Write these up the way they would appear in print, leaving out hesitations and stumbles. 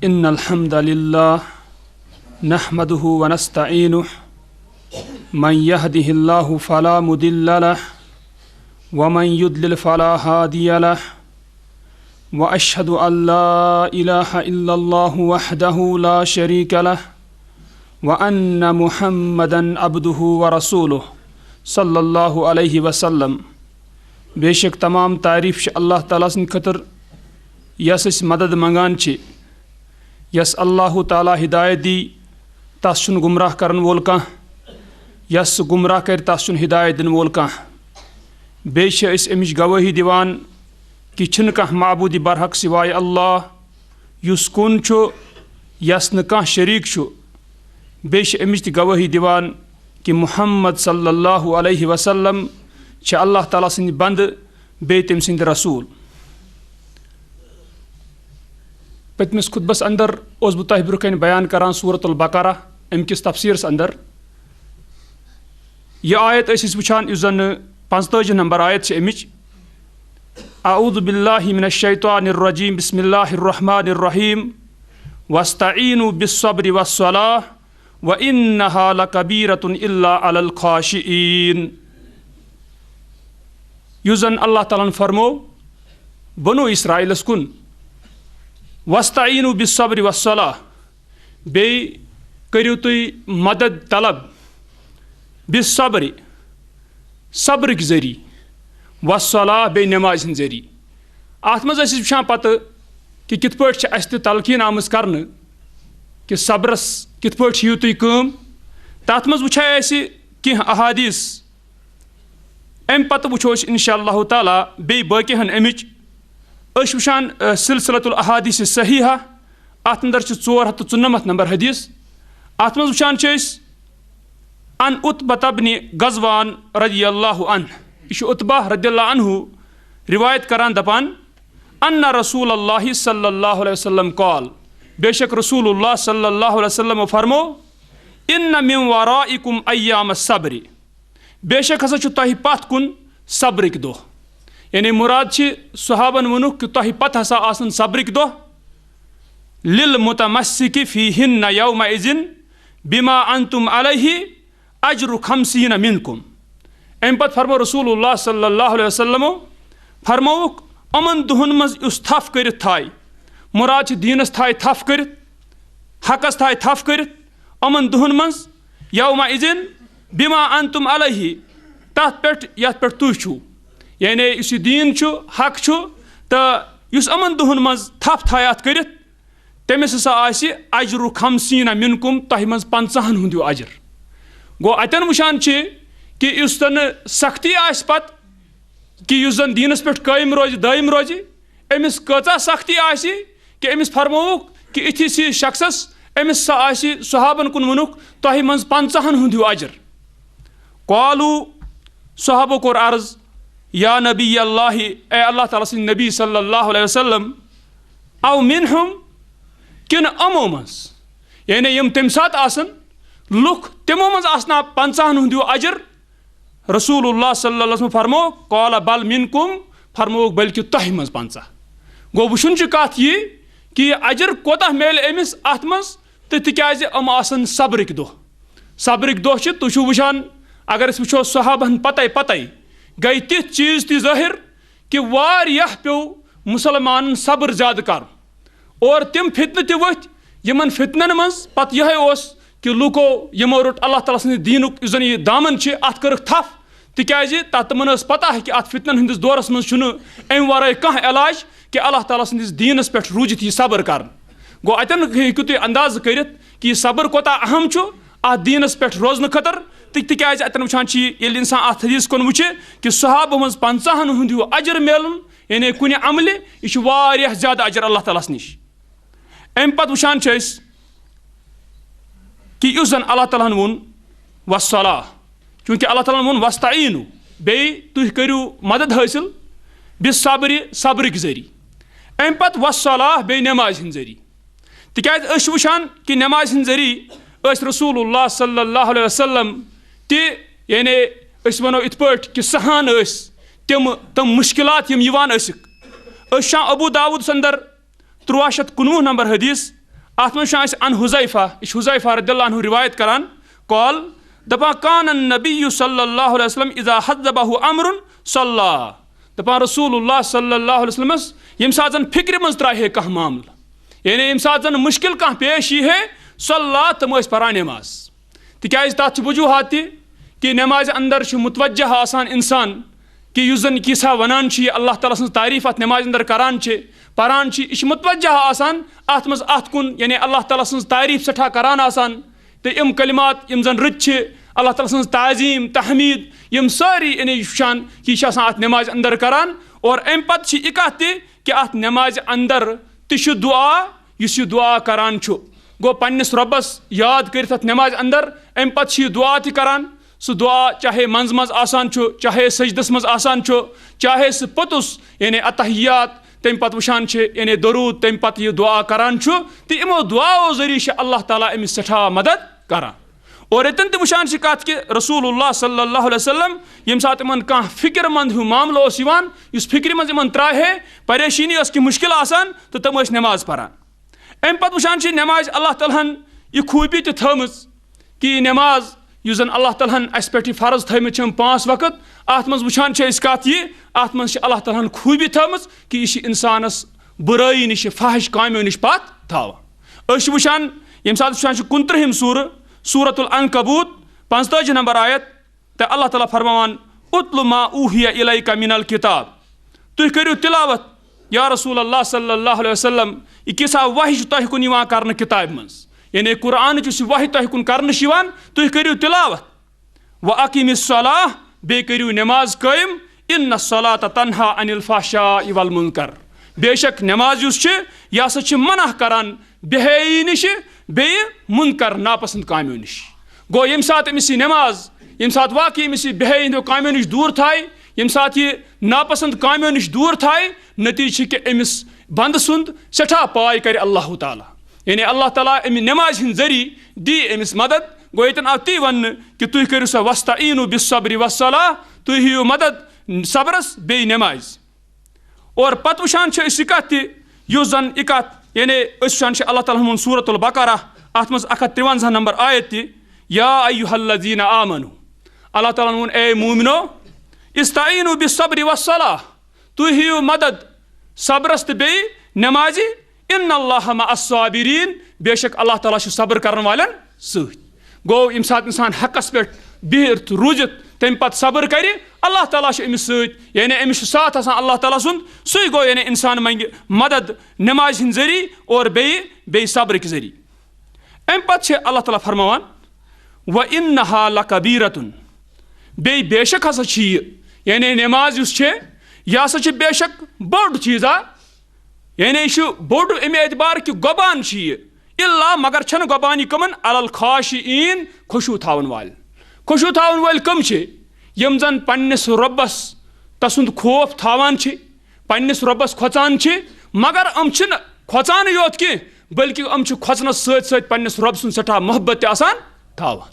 इन्नल हम्दलिल्लाह नहमदुहु व नस्तईनुहु मन यहदिहिल्लाहु फला मुदिल्ल लहु व मन युद्लिल फला हादिय लहु व अशहदु अल्ला इलाहा इल्लल्लाहु वहदहु ला शरीक लहु व अन्ना मुहम्मदन अब्दुहु व रसूलुहु सल्लल्लाहु अलैहि वसल्लम। बेशक तमाम तारीफ अल्लाह ताला सन्द खतर यस मदद मंगान यस अल्लाह ताला हिदायत दी तस छुन गुमराह करन वोल कां यस गुमराह कर तस छुन हिदायत दिन वोल कां। बेश अमिच गवाही दिवान कि छन कां माबूद बरहक सिवाय अल्लाह युस कुन छु यस न कां शरीक छु। बेश अमिच गवाही दिवान कि मुहम्मद सल्लल्लाहु अलैहि वसल्लम छ अल्लाह ताला सन्द बंद बे तम सन्द रसूल। पतमिस खुतबस अंदर ओस बह तह ब्रुह बयान करान सूरतुल बकरा अमकिस तफसीरस अंदर यह आयत वुचान इस जन 45 नंबर आयत अमिच अऊज़ु बिल्लाहि मिनश शैतानिर रजीम बिस्मिल्लाहिर रहमानिर रहीम वस्तईनु बिस्सब्रि वस्सलाह व इन्नहा लकबीरतुन इल्ला अलल खाशिईन। युस जन अल्लाह ताला फरमो बनु इसराइलस कुन वस्तईनु बिस्सब्रि वस्सलाह बे करियो तुई मदद तलब बिस्सब्रि सब्र के जरी वस्सलाह बे नमाज हिंद जरी। अत मज वुचान पत कि कित पट अस तलकीन आमज करने कि सब्रस कित पट यू तुई कम तथ मज वुचा कह अहादीस अम पत वुचो इंशाअल्लाह ताला बे बाकिहन अमिच वुचान सिलसिलतुल अहादीस सहीहा अत अंदर 494 नंबर हदीस। अत मज वुचान अन उत्बत इब्न गज़वान रज़ियल्लाहु अन्हु यह उत्बा रज़ियल्लाहु अन्हु रिवायत करान दपान अन्ना रसूलुल्लाह सल्लल्लाहु अलैहि वसल्लम क़ाल बेशक रसूलुल्लाह सल्लल्लाहु अलैहि वसल्लम फरमो इन्न मिन वराइकुम अय्याम सब्र बेशक हसा तह पथ कुन सब्रिक दो यानी मुराद सहाबन वनुक कि तह पथ हसा आसन सब्रिक दो लिल मुतमस्सिकि फीहिन्न यौमइज़िन बिमा अंतुम अलैहि अज्रु खमसीन मिनकुम। अम पत फरमो रसूलुल्लाह सल्लल्लाहु अलैहि वसल्लम फरमोक अमन दुहन मज उस थफ कर थाय मुराद दीनस थाय थफ कर हकस थाय थफ कर अमन दुहन मज यौमइज़िन बिमा अंतुम अलैहि तथ पे यथ पे तुह छु यानी इस दीन छु हक छु तो युस अमन दुहन मज थफ थायात कर तमिस हसा अज्रु खमसीन मिनकुम तह मज 50 हुंद अजर। गो अतन वुचान कि इस तन सख्ती आस पत कि युस जन दीनस पे कायम रोज दायम रोज अमिस कचा सख्ती आस कि अमिस फरमोक कि इथिस शख्सस अमिस सहाबन कुन वनुक तह मज 50 हुंद अजर। क़ालू सहाबो कोर अर्ज या नबी अल्लाह ए अल्लाह ताला सन्द नबी सल्लल्लाहु अलैहि वसल्लम औ मिनहुम किन अमो मज यानी यम तम सात आसन लुख तिमो मज आसना 50 हुंद अजर। रसूलुल्लाह सल्लल्लाहु अलैहि वसल्लम फरमो क़ाल बल मिनकुम फरमो बल्कि तह मज 50। गो वुचन कत यह कि अजर कोता मेल अमिस अत मज तो तिकाज अम आसन सब्रिक दो तुम वुचान अगर वो सहाबन पत गई तिथ चीज ति ज़ाहिर कि वारियाह पे मुसलमान सब्र ज्यादा कर और तिम फितन ति वथ यमन फितनन मज पत यह कि लुको यमो रुट अल्लाह ताला सन्द दीनुक जन यह दामन अत करक थफ तिकाज तमन पता कि अत फितनन हंदिस दौरस मज अम वराय कह इलाज कि अल्लाह ताला सन्दिस दीनस पे रूजित यह सब्र कर। गो अतन हेकु तुम अंदाज कर कि यह सब्र कोता अहम अत दीनस पे रोजन खतर तिकाज अतन वुचान ये इंसान अत हदीस कुन वुचे कि सहाबो मज 50 हुंद अजर मेलन यानी कुन अमल यह ज्यादा अजर अल्लाह ताला निश। अम पत वुचान कि युस जन अल्लाह ताला वोन वस्सलाह चूँकि अल्लाह ताला वोन वस्तईनु बे तुह करू मदद हासिल बिस्सब्रि सब्र जरी अम पत वस्सलाह बे नमाज हिंद जरी तिकाज वुचान कि नमाज हिंद जरी रसूलुल्लाह सल्लल्लाहु अलैहि वसल्लम ति यानी वनो इत पे कि सहन तम मुश्किलात यम यवान अबू दाऊद अंदर 319 नंबर हदीस अत मज अन हुज़ैफ़ा यह हुज़ैफ़ा रदियल्लाहु अन्हु रिवायत करान कॉल दपान कान नबी सल्लल्लाहु अलैहि वसल्लम इज़ा हज़्ज़बहु अम्रुन सल्ला दपान रसूलुल्लाह सल्लल्लाहु अलैहि वसल्लम यम सात जन फिक्र मज त्राहे कह मामला यानी यम सात जन मुश्किल कह पेश यी है सल्ला तम परान नमाज तिकाज तथ वजूहात कि नमाज अंदर मुतवज्जह आसान इंसान कि युस जन किसा वनान अल्लाह ताला सं तारीफ अत नमाज अंदर करान परान यह मुतवज्जह आसान अत मज अत कुन यानी अल्लाह ताला सं तारीफ सठा करान आसान तो यम कलिमात यम जन रुत अल्लाह ताला सं ताज़ीम तहमीद यम सारी यानी वुचान कि अत नमाज अंदर करान और अम पत यह कत कि अत नमाज अंदर तह दुआ इस दुआ करान गो पन्निस रब्बस याद कर नमाज अंदर अम पत दुआ करान सह दुआ चाहे मंज मज आसान चाहे सजदस मज आसान चाहे सह पोतुस यानी अतहियात तम पत वुचान यानी दरूद तम पत यह दुआ करान तो यमो दुआओ जरिए अल्लाह ताला अमिस सठा मदद करान और यतन तो वुचान कत कि रसूलुल्लाह सल्लल्लाहु अलैहि वसल्लम यम सात इन कह फिक्रमंद हूँ मामलो इस फिक्र मज इन त्राहे परेशानी कि मुश्किल आसान तो तम नमाज परान अम पत वुचान नमाज अल्लाह तालाहन यह खूबी तो थमज कि नमाज युस जन अल्लाह तालाहन अस पे फर्ज थमित 5 वक्त अत मज वुचान कत यह अत मज अल्लाह तालाहन खूबी थमज कि यह इंसानस बुराई निश फाहिश कामों निश पत थावान वुचान यम सात वुचान 29 सूरतुल अनकबूत 45 नंबर आयत तो अल्लाह ताला फरमान उतलु मा ऊहिया इलैका मिनल किताब तुह करियो तिलावत या रसूल अल्लाह सल्लल्लाहु अलैहि वसल्लम यह किसा वही तह कुन कर किताब मज यानी कुरान वही तह कुन कर तुह करियो तिलावत व अकीमिस सलाह बे करियो नमाज कायम इन्न सलात तन्हा अनिल फहशाइ वल मुनकर बेशक नमाज यह हसा मना करान बेहयाई निश बे मुनकर नापसंद कामों निश गो यम सात अमिस नमाज यम सात वाकई अमिस बेहयाई हंदो कामों निश दूर थाय यम सात यह नापसंद कामों निश दूर थाय नतीज कि अमिस बंद सुंद सठा पाय कर अल्लाह ताला यानी अल्लाह ताला अमि नमाज हिंद जरिए दी अमिस मदद गो यतन आव ती वन कि तुह करियो सा वस्तईनु बिस्सब्रि वस्सलाह तुह हियो मदद सबरस बे नमाज और पत वुचान कत युस जन इकत यानी वुचान अल्लाह ताला सूरतुल बकरा अत मज 153 नंबर आयत या अय्युहल्लज़ीना आमनु अल्लाह ताला वोन ए मोमिनो इस्तईनु बिस्सब्रि वस्सलाह तुह हियो मदद सबरस तो बे नमाजी इन्नल्लाह मअस्साबिरीन बेशक अल्लाह ताला सब्र करने वालन सत गो यम सात इंसान हकस पे बिहित रूजित तम पत सब्र कर अल्लाह ताला अमिस सत यानी अमिस साथ आसान अल्लाह ताला सुंद सु गो यानी इंसान मंगे मदद नमाज हिंद जरिए और बे सब्र के जरिए अम पत अल्लाह ताला फरमान व इन्नहा लकबीरतुन बेशक हसा यानी नमाज यह हसा बेशक बोड़ चीज़ा यानी यह बोड़ अमे एतबार कि गोबान इल्ला मगर छन गोबानी कमन अलल खाशिईन खुशू थावन वाल कम यम जन पन्निस रब्बस तसुंद खौफ थावान पन्निस रब्बस खोचान मगर अम छिन खोचान योत कि बल्कि अम खोचनस सत पन्निस रब सुन सठा मोहब्बत आसान थावान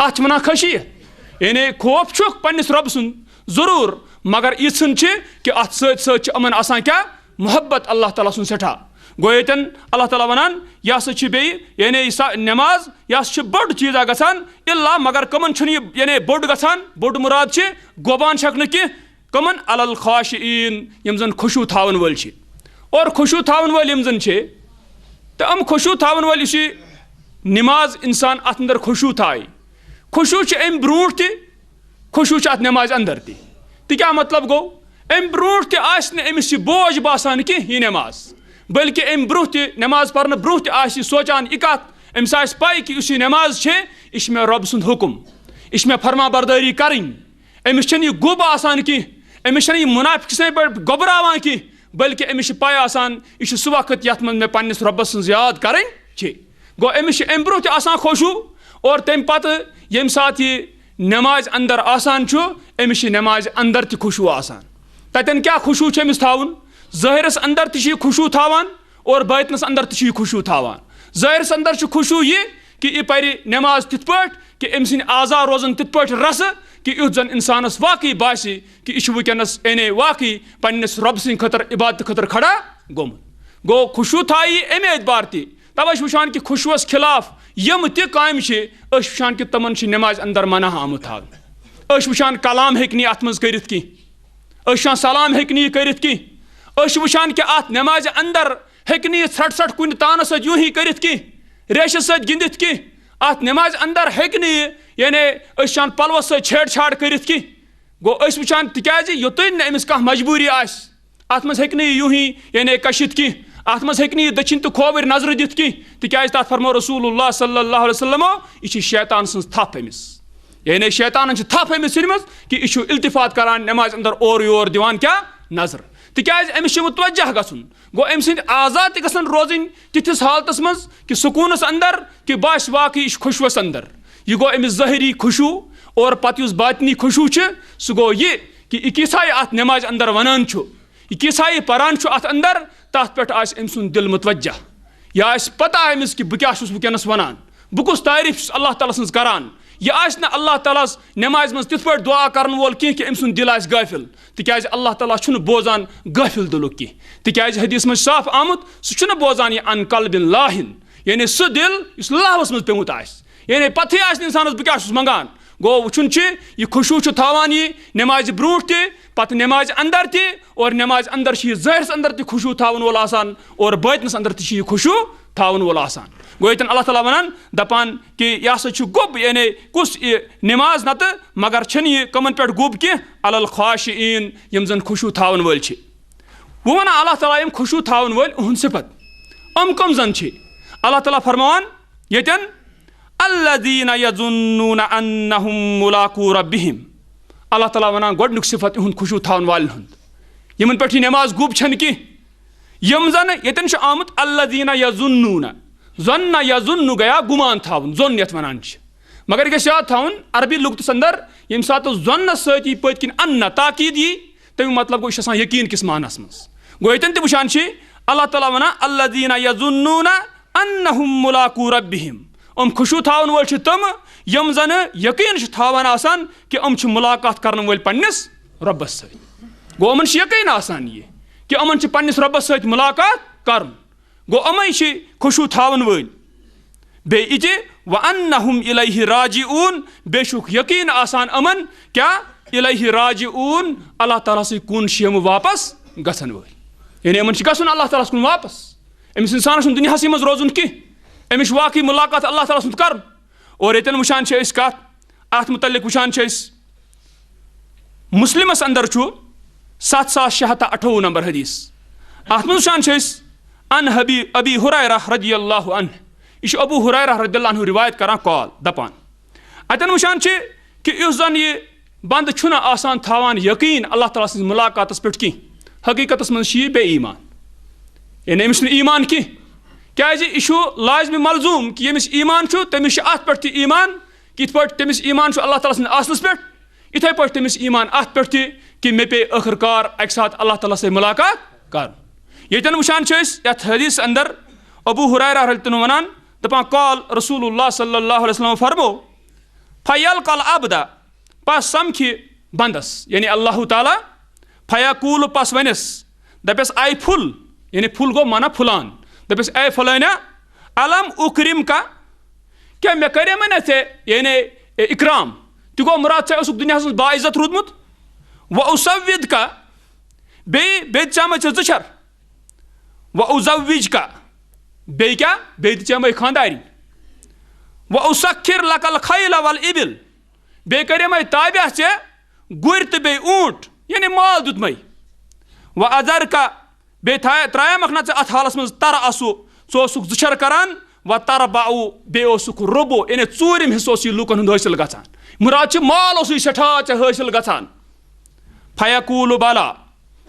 अत वनान खशियत यानी खौफ छुक पन्निस रब सुन जरूर मगर यन कि अत सत अमन आसान क्या मोहब्बत अल्लाह ताला सुन सठा गो यतन अल्लाह ताला वनान यह हसा बे यानी नमाज यह बोड़ चीज़ा गसान इल्ला मगर कमन यानी बोड़ गसान बोड़ मुराद गोबान शक कि कमन अलल खाशिईन यम जन खुशू थावन वल और खुशू थावन वल यम जन तो अम खुशू थावन वल नमाज इंसान अत अंदर खुशू थाय खुशू अम ब्रूट त खुशू अत नमाज अंदर त क्या मतलब गो अम ब्रूट त अमिस बोझ बासान कि यह नमाज बल्कि अम ब्रोह नमाज पढ़ने ब्रोह त सोचान यह कत अमिस पाई कि इस नमाज यह मे रब सुंद हुकुम यह मे फरमा बरदारी करें अमिस यह गुब आसान कि अमिस यह मुनाफिक पे गोबरावान कि बल्कि अमिस पाई आसान यह सह वक्त ये मे पन्निस रब्बस सुंद याद करें गो अमिस अम ब्रोह त खुशू और तम पत यम सात यह नमाज अंदर आसान अमिस नमाज अंदर त खुशू आसान ततन क्या खुशू अमिस थावन ज़ाहिरस अंदर त खुशू थावान और बातनस अंदर त खुशू थावान ज़ाहिरस अंदर खुशू यह कि यह पर नमाज तिथ पट कि अम सद आज़ा रोजन तिथ पट रस कि युथ जन इंसानस वाकई बासी कि यह वनस यानी वाकई पन्निस रब सद खतर इबादत खतर खड़ा गोमुत गो खुशू थाई अमे एतबार तब वुचान कि खुशुस खिलाफ यम त काम वुचान कि तमन नमाज अंदर मना आमुत हाव वुचान कलाम हेकि अत मज करित की वुचान सलाम हेकि करित की वुचान कि अत नमाज अंदर हेकि सट सट कुन तान सत यूं ही करित की रेश सत गिंदित की अत नमाज अंदर हेकि यानी वुचान पलव सत छेड़छाड़ करित की गो वुचान तिकाज योतन अमिस कह मजबूरी अत मज हेकि यूं ही यानी कशित की अत मज हेकि दचिन तो खोबर नजर दित की तिकाज तथ फरमो रसूलुल्लाह सल्लल्लाहु अलैहि वसल्लम यह शैतान सज थप अमिस यानी शैतान थप अमिस सिनमस कि यह इल्तिफात करान नमाज अंदर और योर दिवान क्या नजर तिकाज अमिस मुतवज्जह गछुन गो अम सद आजाद गसन रोजन तिथिस हालतस मज कि सुकूनस अंदर कि बास वाकई खुशवस अंदर यह गो अमिस ज़ाहिरी खुशू और पत युस बातनी खुशू सह गो यह कि किसा अत नमाज अंदर वनान यह किसा परान अत अंदर तथ पे अम सुन दिल मुतवज्जह यह पता अमिस कि बह क्या वनस वनान बह कुछ तारीफ अल्लाह ताला सज करान यह अल्लाह ताला नमाज मज तिथ पे दुआ करन वोल कह कि अम सुन दिल गाफिल तिकाज अल्लाह ताला बोजान गाफिल दिलुक की तिकाज हदीस मज साफ आमुत सह बोजान यह अन कल्बिन लाहिन यानी सह दिल इस लाहवस मज पेमुत यानी पथे इंसानस बह क्या मंगान गो वुचुन यह खुशू थावान यह नमाज ब्रूट तत नमाज अंदर और नमाज अंदर यह ज़ाहिरस अंदर त खुशू थावन वोल आसान और बातनस अंदर यह खुशू थावन वोल आसान गो यतन अल्लाह ताला वनान दपान कि यह हसा गुब यानी कुछ नमाज नत मगर यह कमन पे गुब की अलल ख्वाशिईन यम जन खुशू थावन वल वो वना अल्लाह ताला यम खुशू थावन वल उहन सिफत कम जन अल्लाह ताला फरमान यतन अल्लज़ीना यज़ुन्नूना अन्नहुम मुलाकू रब्बिहिम अल्लाह ताला वनान गोडनुक सिफत उहन खुशू थावन वालन हुंद यमन पे नमाज गुब छन की यम जन यतन आमुत अल्लज़ीना यज़ुन्नूना ज़न्न यज़ुन्नु गया गुमान थावन ज़ोन यत वनान मगर गछ याद थावन अरबी लुगतस अंदर यम सात ज़न्न सती पत किन अन्न ताकीद यी तम मतलब गो यह यकीन किस मानस मज गो यतन त वुचान अल्लाह ताला वना अल्लज़ीना यज़ुन्नूना अन्नहुम मुलाकू रब्बिहिम खुशू थावन वोल तम यम जन यकीन थावन आसान कि मुलाकात करन वोल पन्निस रब्बस सत गो अमन यकीन आसान ये कि अमन पन्निस रब्बस सत मुलाकात करन गो अमे खुशू थावन वोल बे इति व अन्नहुम इलैहि राजिऊन बेशुक यकीन आसान अमन क्या इलैहि राजिऊन अल्लाह ताला से कुन शेम वापस गसन वोल यानी अमन गसन अल्लाह ताला कुन वापस अमिस इंसानस दुनियास मज रोजुन कि अमिस वाकई मुलाकात अल्लाह ताला सत कर और यतन वुचान कत अत मुतल्लिक वुचान मुस्लिमस अंदर 7658 नंबर हदीस अत मज वुचान अन अबी हुरैरा रज़ियल्लाहु अन्हु यह अबू हुरैरा रज़ियल्लाहु अन्हु रिवायत करान कॉल दपान अतन वुचान कि इस जन यह बंद छुना आसान थावान यकीन अल्लाह ताला सज मुलाकातस पे की हकीकतस मज बे ईमान यानी अमिस ईमान की क्या यह लाजमी मलजूम कि यमिस ईमान तमिस अत पे ईमान कि पे तमिस ईमान अल्लाह ताला सद आसनस पे इथे पे तमिस ईमान अत पे कि मे पे आखिरकार अक साथ अल्लाह ताला से मुलाकात कर यतन वुचान यथ हदीस अंदर अबू हुरैरा रज़ियल्लाहु अन्हु वनान दपान कॉल रसूलुल्लाह सल्लल्लाहु अलैहि वसल्लम फरमो फयल कल अबदा पस समखि बंदस यानी अल्लाह ताला फयाकूल पस वनस दपस आई फुल यानी फुल गो माना फुलान दपस ए फलाना अलम उकरिम का क्या मे करे मन थे यानी इकराम तो गो मुराद चे दुनिया बाइज्जत रूदमुत व उसविद का बे चाम जचर व उजविज का बे क्या बे चाम खानदारी व उसखिर लकल खैल वल इबिल बे करे मै ताब्या चे गुर तो बे ऊंट यानी माल दुत मै व अजर का बे त्राया मखना अत हालस मज तर असु सो जचर करान व तर बाऊ बे रोबो यानी चूरिम हिस्स लूकन हूं हासिल गचान मुराद माल सठा हासिल गचान फयकूल बला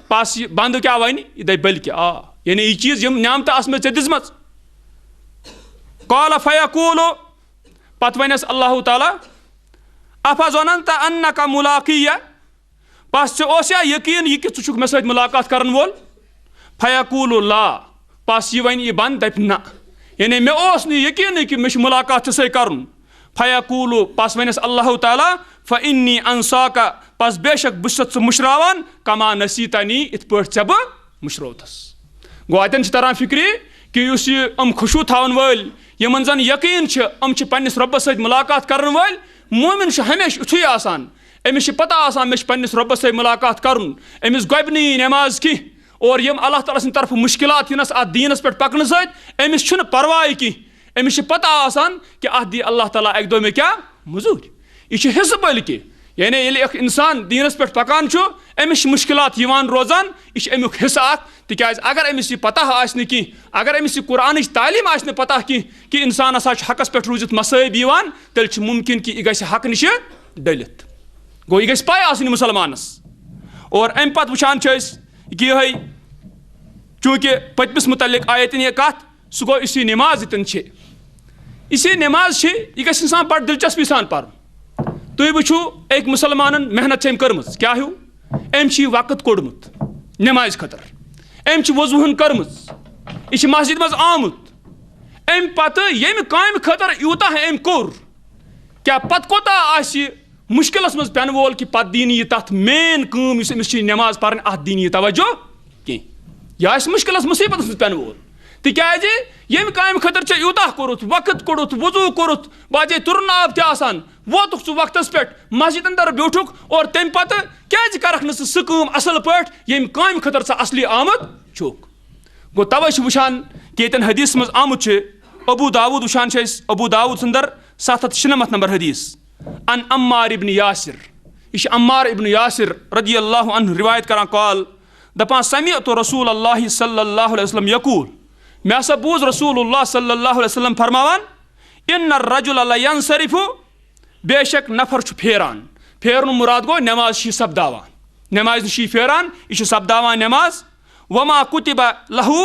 पास बंद क्या वन यह दप बल्कि आ यानी यह चीज यम न्यामत आसम ऐ दिज्म कॉल फयकूल पत वनस अल्लाह ताला अफज़नंत अन्नका मुलाकिया पास या यकीन यह कि मे सत मुलाकात करन वोल फयकूल ला पास यह वन यह बंद दप ना यानी मे यकीन कि मे मुलाकात से कर फयकूल पास वनस अल्लाह ताला फ़इन्नी अंसाका पास बेशक बस मुशरावान कमा नसीतनी इत पे बह मुशरोतस गो अतन तरान फिक्री कि खुशू थावन वल यमन जन यकीन पन्निस रब्बस सत मुलाकात करन वल मोमिन हमेशा उथुई आसान अमिस पता आसान मे पन्निस रब्बस सत मुलाकात करन अमिस गोबनी नमाज की और यम अल्लाह ताला सिंद तरफ मुश्किलात यनस अत दीनस पे पकन सत अमिस छुन परवाह की अमिस पता आसान कि अत दी अल्लाह ताला एक दो में क्या मजूर यह हिस्स बल कि यानी एक इंसान दीनस पे पकान अमिस मुश्किलात रोजान यह अमुक हिस्सा तिकाज अगर अमिस यह पता आसन कि अगर अमिस यह कुरान तालीम आसन पता कि इंसान हसा हकस पे रूजित मसैब तेल मुमकिन कि यह गि हक नश डलित गो यह गि पाई आसनी मुसलमानस और अम पत वुचान कि यह चूँकि पतमिस मुतलिक आयतन यह कत सह गो इस नमाज इस नमाज यह गि इंसान बड़ दिलचस्पी सान पर तुम वुचो एक मुसलमान मेहनत कर्म क्या हूँ अम वक्त कोड़मुत नमाज खतर अम वजूहन कर्म यह मस्जिद मज आमुत अम पत ये काम खतर यूता अम कोर क्या पत कोता मुश्किलस मज पेन वोल कि पत दीन यह तथ मेन कम अमिस नमाज पर अत दीन यह तवज्जो कह यह मुश्किलस मुसीबत मज पेन वोल तिकाज ये काम खतर यूता कोरुत वक्त कोड़ुत वजू कोरुत बाजे तुरन आब तसान वोतुक वक्त पे मस्जिद अंदर ब्यूठुक और तम पत क्या करक सह कम असल पे ये काम खतर असली आमद छुक गो तवे वुचान कि ये हदीस मज आमुत अबू दाऊद वुचान अबू दाऊद सुंदर 796 नंबर हदीस अन अम्मार इब्न यासिर यह अम्मार इब्न यासिर रजी अल्लाह अन्हु रिवायत करान कॉल दपान समिअतु रसूल अल्लाह सल्लल्लाहु अलैहि वसल्लम यकूल मे हसा बूज रसूलुल्लाह सल्लल्लाहु अलैहि वसल्लम फरमावान इन्न रजुल ला यंसरिफु बेशक नफर फेरान फेरन मुराद गो नमाज सपदावान नमाज नश फेरान यह सपदावान नमाज वमा कुतिबा लहू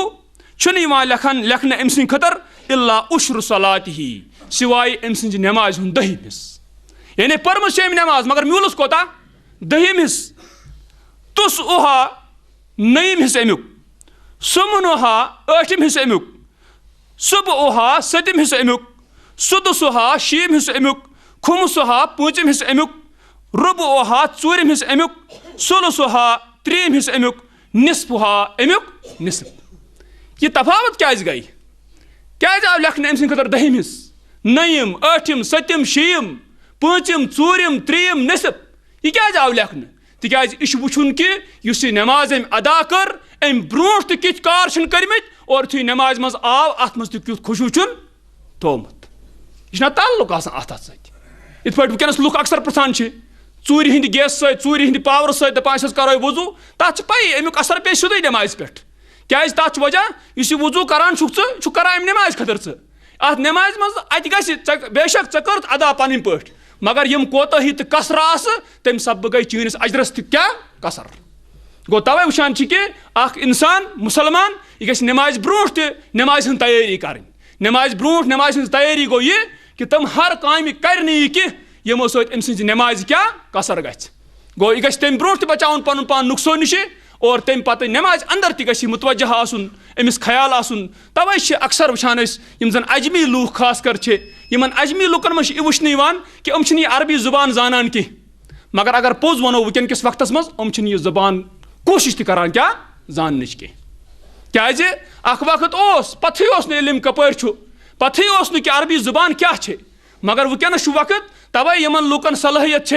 लेखन लेखन अम सद खतर इल्ला उश्र सलातिही सिवाय अम सद नमाज हुन दहिम हिस यानी पर्म नमाज मगर म्यूलस कोता दहिम हिस तुस उहा नईम हिस अमुक सुमन उहा ٲठिम हिस अमुक सुब उहा सतिम हिस अमुक सुदुस उहा शीम हिस अमुक खुमस उहा पूंचम हिस अमुक रुब उहा चूरिम हिस अमुक सुलुस उहा त्रीम हिस अमुक निस्फ उहा अमुक निस्फ यह तफावत क्या गई क्या आव लेखन अम सद खतर दहिम हिस नईम ٲठिम सतिम शीम पूंचम चूरिम त्रीम निस्फ यह क्या आव लेखन तिकाज यह वुचुन कि युस नमाज अम अदा कर अम ब्रोह कित कार कर्मित और थी नमाज मज आव अत मज तुत खुशू थोमुत यह ताल्लुक अत सत पे वनस लुक अक्सर पृछान चूर हंद गैस चूर हंद पावर सपान करो वजू तथ पई अमुक असर पे सीधे नमाज पे क्या तथ वजह इस वजू करान करान नमाज खतर अत नमाज मज अत गि बेशक कर अदा पन पे मगर यम कोताही तो कसर तम सब गई चीनिस अजरस क्या कसर गो तवे वुचान कि इंसान मुसलमान यह गि नमाज ब्रोह नमाज हंद तैयारी कर नमाज ब्रोह नमाज हंद तैयारी गो ये कि तम हर काम कर कि यमो सम सज नमाज क्या कसर गो यह गि तम ब्रोह बचान पन पान नुकसो नश और तम पत नमाज अंदर ति मुतवजह आसन अमिस ख्याल आसन तवे अक्सर वुचान जन अजमी लूख खास कर यमन अजमी लुकन मज वुचन कि अम यह अरबी जुबान जानान कह मगर अगर पोज वनो वनकस वक्त मज यह जुबान कोशिश करान क्या जान कह क्या वक्त पथी इलम कपर पथी कि अरबी जुबान क्या मगर वनस वक्त तवे यमन लुकन सलाहियत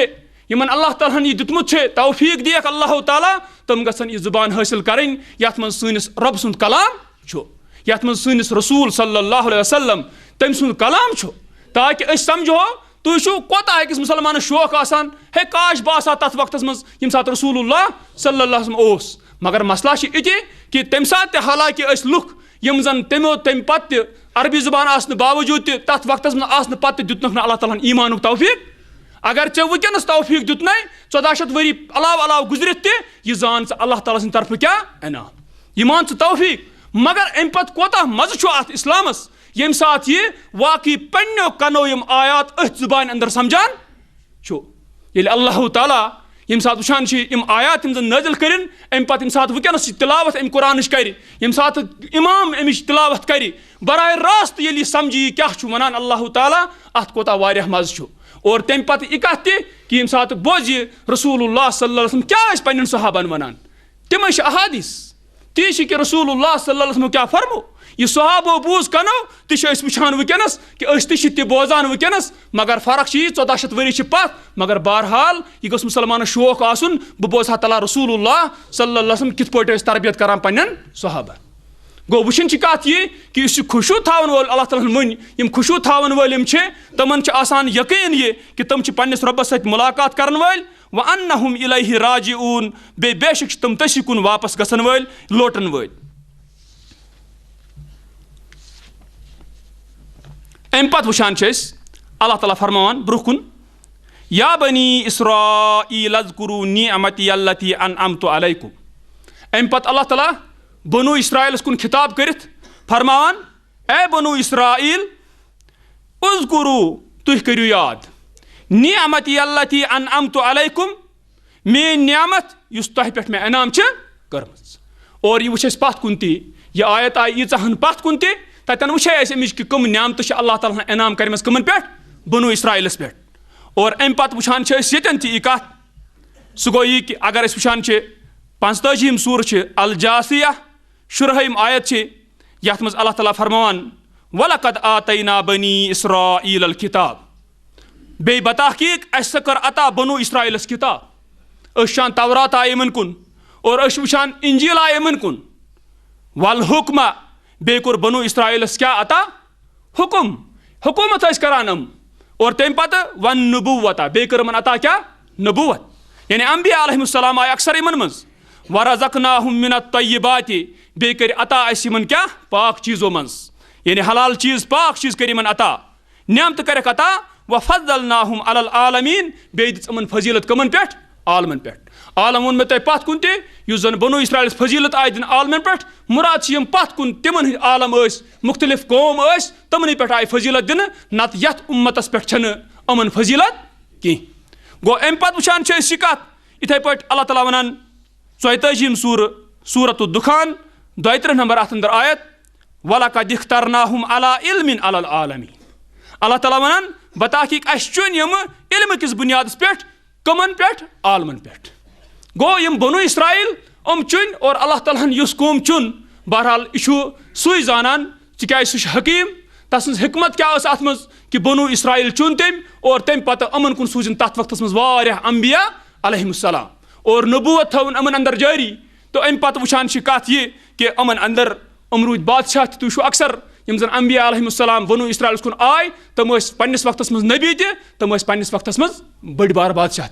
यमन अल्लाह ताला यह दितमुत तौफीक दियक अल्लाह ताला तम गसन यह जुबान हासिल करें यथ मज सनिस रब सुंद कलाम यथ मज सनिस रसूल सल्लल्लाहु अलैहि वसल्लम तम सुंद कलाम ताकि अस समझो तुम कोता अकिस मुसलमान शौक आसान हे काश बह तथ वक्त मज यम सात रसूलुल्लाह सल्लल्लाहु अलैहि वसल्लम मगर मसला ये कि तम सात हालांकि अस लुक यम जन तमो तम पत अरबी जुबान आसने बावजूद तथ वक्त मज आसने पत दितनुक अल्लाह ताला ईमान तौफीक अगर ऐ वनस तौफीक दित 1400 वरी अलाव गुजरित यह जान अल्लाह ताला सिंद तरफ क्या इनाम यह मान तौफीक मगर अम पत कोता मज़ अत इस्लामस यम सात यह वाकई पन्नो कनो यम आयात अथ जुबान अंदर समझान ये अल्लाह ताला यम सात वुचान यम आयात यम नाजिल करें अम पत यम सात वनस तिलावत अम कुरान कर यम सात इमाम अमिच तिलावत कर बराह रास्त ये समझी क्या वनान अल्लाह ताला अत कोता वारियाह मज़ और तम पत यह कत कि यम सात बोज रसूलुल्लाह सल्लल्लाहु अलैहि वसल्लम क्या पन्न सहाबन वनान तम अहादीस ती कि रसूलुल्लाह सल्लल्लाहु अलैहि वसल्लम क्या फरमो यह सहाबो बूज कनो ती वुचान वनस कि ती बोजान वनस मगर फर्क 1400 वरी पत मगर बहरहाल यह गोस मुसलमान शौक आसन बह बोजहा तला रसूलुल्लाह सल्लल्लाहु अलैहि वसल्लम कित पट तरबियत करान पन्न सहाबा गो वुचन कत यह कि खुशू थावन वोल अल्लाह ताला मन यम खुशू थावन वल तमन आसान यकीन यह कि तम पन्निस रब्बस सत मुलाकात करन वल व अन्नहुम इलैहि राजिऊन बेशक तम तसी कुन वापस गसन वल लोटन वल। अम पत वुचान अल्लाह ताला फरमान ब्रुह कुन या बनी इस्राईल अज़्कुरू निअमती अल्लती अनअमतु अलैकुम। अम पत अल्लाह ताला बनु इस्राइलस कुन खिताब करित फरमान ए बनु इस्राइल उज़्कुरू तुह करियो याद निअमती अल्लती अनअमतु अलैकुम मेन नियामत युस तह पे मे इनाम कर्मज। और यह वुच पत कुन ती यह आयत आई यीचहन पत कुन ती तन वुचे अमिच कि कम नियामत अल्लाह ताला इनाम कर्म कमन पे बनु इस्राइलस पे। और अम पत वुचान यन ती कत सह गो यह कि अगर वुचान 45 सूर अल जासिया 10 आयत यथ मज अल्लाह ताला फरमान वलकद आतैना बनी इस्राईल अल किताब बे बतहकीक अस कर अता बनु इस्राइलस किताब वुचान तवरात आय यमन कुन और वुचान इंजील आय यमन कुन वल हुक्मा बे कोर बनु इस्राइलस क्या अता हुकुम हुकूमत करान और तम पत वन नबुवता बे कर अता क्या नबुवत यानी अंबिया अलैहिमुस्सलाम आय अक्सर यमन मज वरज़क़नाहुम मिनत तय्यिबाति बे कर अता अस यमन क्या पाक चीज़ों मज यानी हलाल चीज़ पाक चीज़ कर यमन अता नियामत कर अता वफ़ज़्ज़लनाहुम अलल आलमीन बे दिस यमन फजीलत कमन पे आलमन पे। आलम वो मे तुम पत कुन तन बनु इस्राइल फजीलत आय दिन आलमन पे मुराद यम पत कुन तिमन आलम मुख्तलिफ कौम तमन पे आय फजीलत दिन नत यथ उम्मतस पे अमन फजीलत कह गो अम पत वुचान कत इथे पे अल्लाह ताला वनान 44 सूरत दुखान 32 नंबर अथ अंदर आयत वलक़द इख्तरनाहुम अला इल्मिन अलल आलमीन। अल्लाह ताला वनान बतहकीक अस चुन यम इल्म किस बुनियादस पे कमन पे आलमन पे गो यम बनु इस्राइल चुन और अल्लाह ताला युस कौम चुन बहरहाल यह सुई जानान क्या सह हकीम तस हिकमत क्या अत मज कि बनु इस्राइल चुन तम और तम पत अमन कुन सूजन तथ वक्त मज अंबिया अलैहिमुस्सलाम और नबूवत थवन अमन अंदर जारी। तो अम पत वुचान कत यह कि अमन अंदर रूद बादशाह तुम अक्सर यम जन अंबिया अलैहिमुस्सलाम बनु इस्राइल कुन आय तम पन्निस वक्तस मज नबी तम पन्निस वक्तस मज बड़ बार बादशाह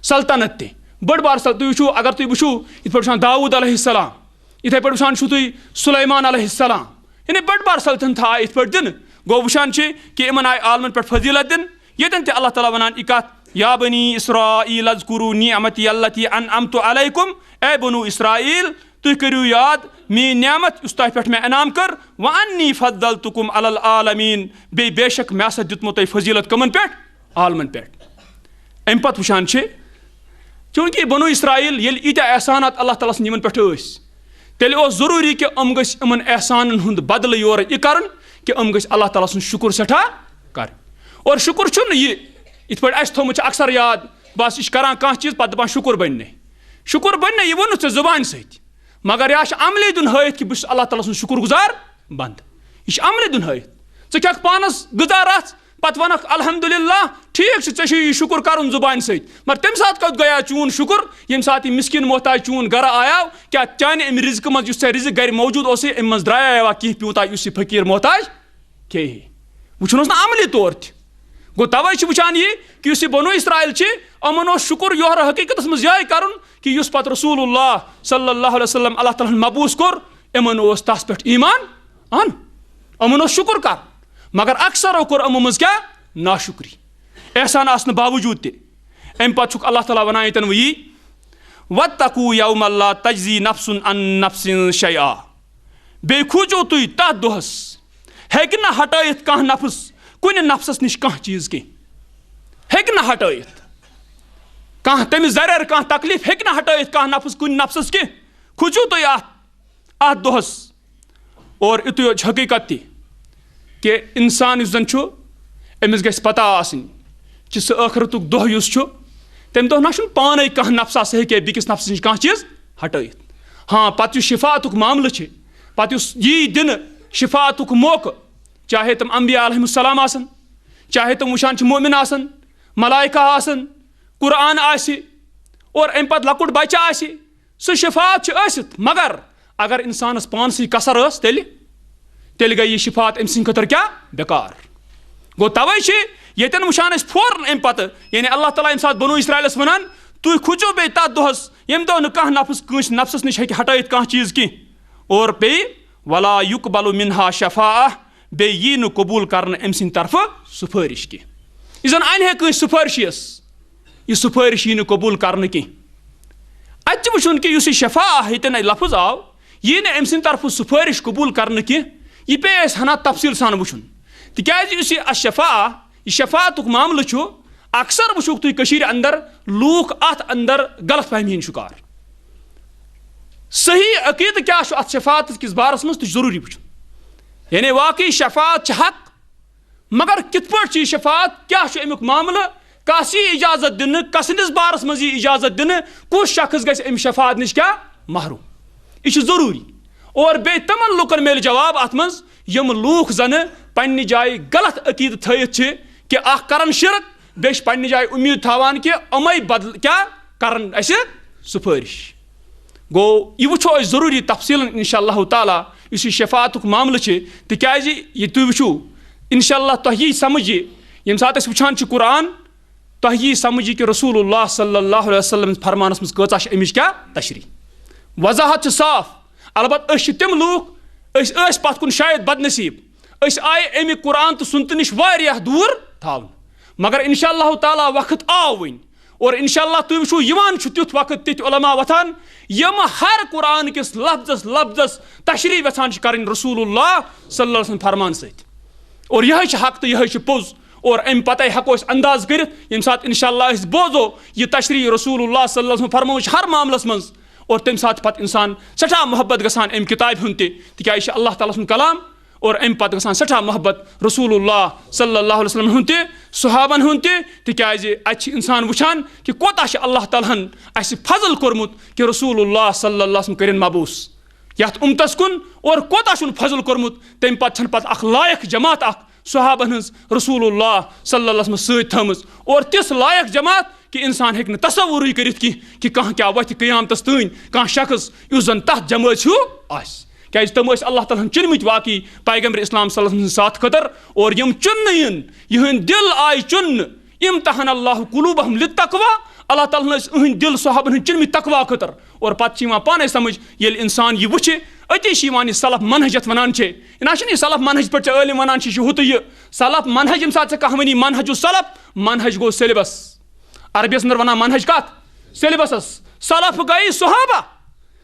सल्तनत ते बड़ बार तुम अगर तुम वो इत पे दाऊद अलैहिस्सलाम इथे पे वुचान तुम सुलैमान अलैहिस्सलाम यानी बड़ बार सल्तनत आय इत पे दिन गो वुचान कि इन आय आलमन पे फजीलत दिन यतन अल्लाह ताला वनान इकत या बनी इस्राईल अज़्कुरू निअमती अल्लती अनअमतु अलैकुम ए बनु इस्राईल तुह करियो याद मेरी नियामत उस तह पे मैं इनाम कर व अन्नी फद्दलतुकुम अलल आलमीन बेशक मैं हसा दितमो तह फजीलत कमन पे आलमन पे। अम पत वुचान चूंकि बनु इस्राईल ये ईत्या एहसानात अल्लाह ताला सन पे तेल जरूरी कि इन एहसान हुंद बदल योर यह कर कि अल्लाह ताला सन शुक्र सठा कर। और शुक्र यह इत पे थोमुत अक्सर याद बस यह करान कह चीज़ पे दपान शुक्र बन शुक्र बन यह वोन ऐ जुबान सत मगर यह अमले दिन हथ कि बस अल्लाह ताला सन शुक्र गुजार बंद यह अमले दिन हथ खे पानस गुजार पत वन अल्हम्दुलिल्लाह ठीक ऐ शुक्र कर जुबान सत मगर तम सात कत गया चून शुक्र ये सात मिस्किन मोहताज चून गर आयाव क्या चाने अम रिज्क मज रिज्क गर मौजूद अम मज द्राया कह प्यूता फकीर मोहताज खे वो ना अमली तौर गो तवे वुचान यह कि बनु इस्राइल अमन शुक्र योर हकीकत मज यह कर कि पत रसूलुल्लाह सल्लल्लाहु अलैहि वसल्लम अल्लाह ताला मबूस कोर इमन तस पे ईमान अन अमन शुक्र कर मगर अक्सर कोर अमो मज क्या नाशुक्री एहसान आसन बावजूद तम पे अल्लाह ताला वनान यतन वही वत्तकू यौम ला तजज़ी नफ्सुन अन नफ्सिन शैआ बे खूजो तुम तथ दोहस हेक न हटायत कह नफ्स कुन नफ्सस निश कह चीज के हेक न हटायत कह तमिस जरर कह तकलीफ हेक न हटायत कह नफ्स कुन नफ्सस के खूजो तुम अत दोहस। और युत हकीकत कि इंसान जन अमिस गस पता कि सह आखरतुक दोह तम दह ना पाने कह नफ्सा सह हे बिकिस नफ्स निश कह चीज हटायत हाँ पत शिफातुक मामल पत यी दिन शिफातुक मौक़ चाहे तुम अम्बिया अलैहिमुस्सलाम आसन, चाहे तुम वुचान मोमिन आसन, मलाइका आसन, कुरान आसि और अम पत लकुट बच्चा आसि, सह शिफात ٲसिتھ, मगर अगर इंसानस पानसै कसर ٲस तेल गई यह शिफात अम सद खतर क्या बेकार गो। तवे येन वुचान फौरन अम पत यानी अल्लाह ताला यम सात बनु इसराइलस वनान तुम खुचो बे तथ दोहस यम दो कह नफ्स कंस नफ्सस निश हेकि हटायित कह चीज की और पे वला युकबलु मिनहा शफाअह बे यी न कबूल करने अम सद तरफ सुफारिश की इजन अन कंस सुफारिश यह सुफारिश यी न कबूल करने की अत वुचुन कि युस शफाअह यतन लफ्ज आव यी न अम सद तरफ सुफारिश कबूल करने की यह पे हना तफसील सान वुचुन तिज शफाअह यह शफातुक मामल अक्सर वुचुक तुम अंदर लूख अत अंदर गलत फहमी हंद शिकार। सही अकीद क्या अत शफात किस बारस मज जरूरी वुचुन यानी वाकई शफात हक मगर कित पे यह शफात क्या अमुक मामल कस इजाजत दिन कसनिस बारस मज इजाजत दिन कुछ शख्स गि अम शफात नश क्या महरूम यह जरूरी और बे तमन लुकन मिल जवाब अत मज यम लूख जन पन्ने जाय गलत अकीद थयित कि अख करन शिरक बे पन्ने जाय उम्मीद थावान कि अमै बदल क्या करन असे सुफारिश गो। यह वुचो जरूरी तफसीलन इंशाअल्लाह ताला इस शफातुक मामल तिकाज यह तुम वुचो इंशाअल्लाह तुह यी समझ यम सात अस वुचान कुरान तुह यी समझ कि रसूलुल्लाह सल्लल्लाहु अलैहि वसल्लम फरमानस मज कचा अमिच क्या तशरी वजाहत साफ। अलबत्त तम लूख पत कुन शायद बदनसीब आए अमिक कुरान तो सुनत नश वारियाह दूर थावन मगर इंशाअल्लाह ताला वक्त आव वन और इंशाअल्लाह तुम वुचो यिवान तुथ वक्त तिथ उलमा वथान यम हर कुरान किस लफ्जस लफ्जस तशरी यछान करन रसूलुल्लाह सल्लल्लाहु अलैहि वसल्लम फरमान सत और यह हक तो यह पोज और अम पते हको अंदाज कर यम सात इंशाअल्लाह बोजो यह तशरी रसूलुल्लाह सल्लल्लाहु अलैहि वसल्लम फरमोश हर मामलस मज और तम सात पत इंसान सठा मोहब्बत गसान अम किताब हुंद तिकाज अल्लाह ताला सुन कलाम और अम पत गसान सठा मोहब्बत रसूलुल्लाह सल्लल्लाहु अलैहि वसल्लम हुंद सहाबन हुंद तिकाज अत इंसान वुचान कि कोता अल्लाह तालाहन अस फजल कोरमुत कि रसूलुल्लाह सल्लल्लाहु अलैहि वसल्लम करिन मबूस यथ उम्मतस कुन और कोता फजल कोरमुत तम पत पत अख लायक जमात अख सहाबन हज रसूलुल्लाह सल्लल्लाहु अलैहि वसल्लम सत थमज और तिस लायक जमात कि इंसान हेक तसव्वुर करित कि कह क्या वथ क़यामतस तन कह शख्स युस जन तथ जमात क्या तम अल्लाह ताला चुनमित वाकई पैगम्बर इस्लाम सल्लल्लाहु अलैहि वसल्लम साथ खतर और यम चुन यहंद दिल आय चुन इम्तहन अल्लाह कुलूबहम लित्तक़वा अल्लाह ताला अहंद दिल सहाबन चुनमित तकवा खतर और पत पाने समझ ये इंसान यह वुच अति सलफ मनहज वनान ना सलफ मनहज पे आलिम वनान हुत यह सलफ मनहज यम सात कह वनी मनहजु सलफ मनहज गो सिलेबस अरबियस अंदर वनान मनहज कत सिलेबस सलफ गई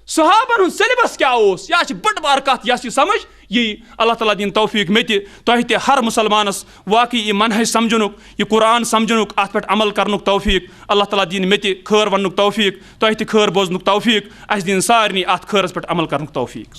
सहाबन हुंद सिलेबस क्या यह बड़ बार कत यह समझ यी अल्लाह ताला दिन तौफीक मे तुह हर मुसलमानस वाकई यह मनहज समझनुक यह कुरान समझनुक अत पे अमल करनुक तौफीक अल्लाह ताला दिन मे खैर वनुक तौफीक तुह खैर बोजनुक तौफीक अस दिन सारनी अत खैरस पे अमल करनुक तौफीक।